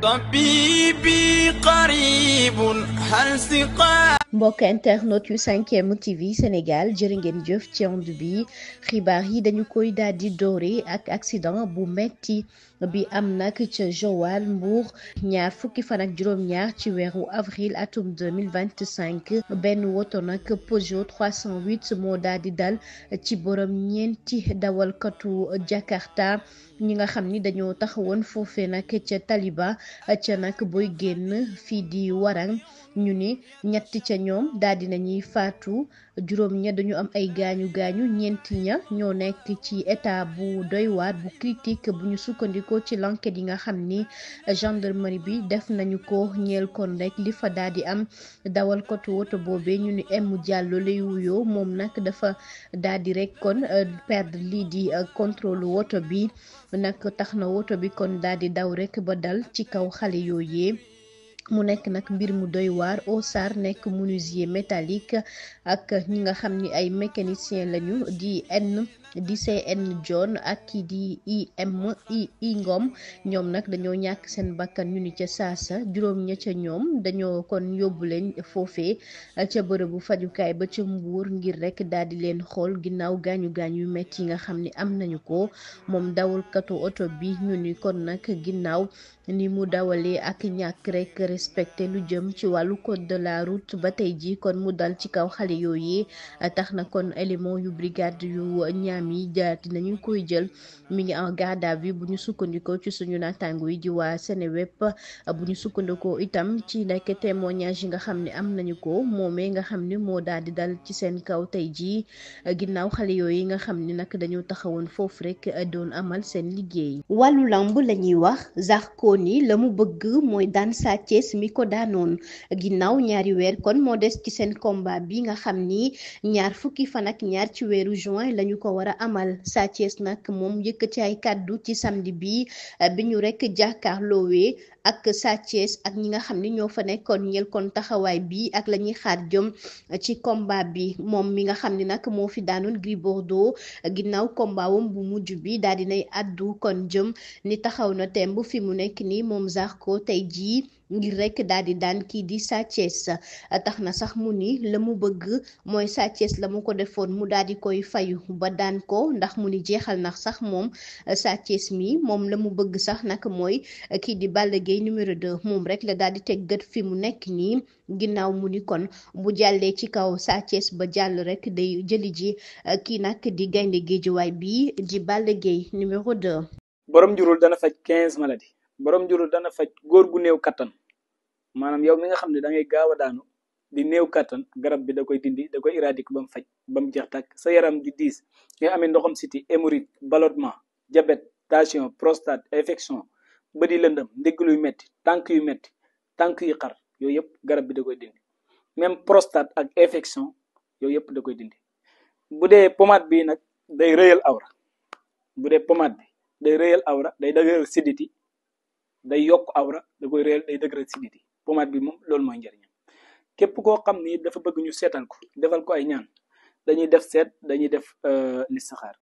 طبيبي قريب هل سقا mbokk internet yu 5M TV Sénégal jërë ngeen jëf ci ànd bi xibaar yi dañu koy daal di doore ak accident bu metti bi am nag ca Joal Mbour ñaar fukki fan ak juróom-ñaar ci weeru avril atum 2025 benn woto nag Peugeot 308 moo daal di dal ci borom ñeenti dawalkatu Jakarta ñi nga xam ni dañoo taxawoon foofe nag ca Taliba ca nag booy génn fii di Warang ñu ni ñett ca ñoom daal di nañuy faatu juróom ña dañu am ay gaañu gaañu ñeenti ña ñoo nekk ci état bu doy waar bu critique bu ñu sukkandikoo ci l'enquête yi nga xam ni gendarmerie bi def nañu ko ñeel kon rek li fa daal di am dawal kotu woto boobee ñu ni M Diallo lay wuyoo moom nag dafa daal di rek kon perdre lii di contrôle woto bi nag tax na woto bi kon daal di daw rek ba dal ci kaw xale yooyee mu nekk nag mbir mu doy waar Osar nekk menuisier métallique ak ñi nga xam ni ay mécanicien lañu di CN John ak kii di i Ngom ñoom nag dañoo ñàkk seen bakkan ñu ni ca saasa juróom ña ca ñoom dañoo kon yóbbu leen foofee ca bërëbu fajukaay ba ca Mbuur ngir rek daal di leen xool ginnaaw gaañu gaañu yu metti yi nga xam ni am nañu ko moom dawalkatu oto bi ñu ni kon nag ginnaaw ni mu dawalee ak ñàkk rek respecté lu jëm ci wàllu code de la route ba tey ji kon mu dal ci kaw xale yooyu tax na kon élément yu brigade yu ñaam yi dinañu koy jël mi ngi en garde à vue bu ñu sukkandikoo ci suñu naataango yi di waa Seneweb bu ñu sukkandikoo itam ci nekk témoignage yi nga xam ne am nañu ko moomee nga xam ne moo daal di dal ci seen kaw tey jii ginnaaw xale yooyu nga xam ne nag dañoo taxawoon foofu rek doon amal seen liggéey. wàllu lamb la ñuy wax Zarko ni la mu bëgg mooy daan Sa Thiès mi ko daanoon ginnaaw ñaari weer kon moo des ci seen combat bi nga xam ni ñaar fukki fan ak ñaar ci weeru juin lañu ko war a amal Sa Thiès nag moom yëkkati ay kàddu ci samedi bi ñu rek jàkkaarloowee ak Sa Thiès ak ñi nga xam ni ñoo fa nekkoon ñeel kon taxawaay bi ak la ñuy xaar jëm ci combat bi moom mi nga xam ni nag moo fi daanoon Gris Bordeaux ginnaaw combat wam bu mujj bi daal dinay addu kon jëm ni taxaw na temb fi mu nekk nii moom Zarko tey jii ngir rek daal di daan kii di Sa Thiès tax na sax mu ni la mu bëgg mooy Sa Thiès la mu ko defoon mu daal di koy fayu ba daan ko ndax mu ni jeexal na sax moom Sa Thiès mi moom la mu bëgg sax nag mooy kii di Balla Gaye numéro 2 moom rek la daal di teg gët fi mu nekk nii ginnaaw mu ni kon bu jàllee ci kaw Sa Thiès ba jàll rek day jëli ji kii nag di gaynde géejuwaay bi di Balla Gaye numéro 2. borom njurul dana faj 15 maladies borom njurul dana faj góor gu néew kattan maanaam yow mi nga xam ne da ngay gaaw a daanu di néew kattan garab bi da koy dindi da koy éradiquer ba mu faj ba mu jeex tàkk sa yaram di diis nga amee ndoxam siti hémorroïde ballonnement diabète tension prostate infection bëdi lëndëm ndigg luy metti tànk yu xar yooyu yëpp garab bi da koy dindi même prostate ak infection yooyu yëpp da koy dindi bu dee pommade bi nag day rëyal awra bu dee pommade bi day rëyal awra day dëgëral siditi day yokk awra da koy rëyal day dëgëral siditi pommade bi moom loolu mooy njëriñam képp koo xam ni dafa bëgg ñu seetal ko defal ko ay ñaan dañuy def seet dañuy def listixaar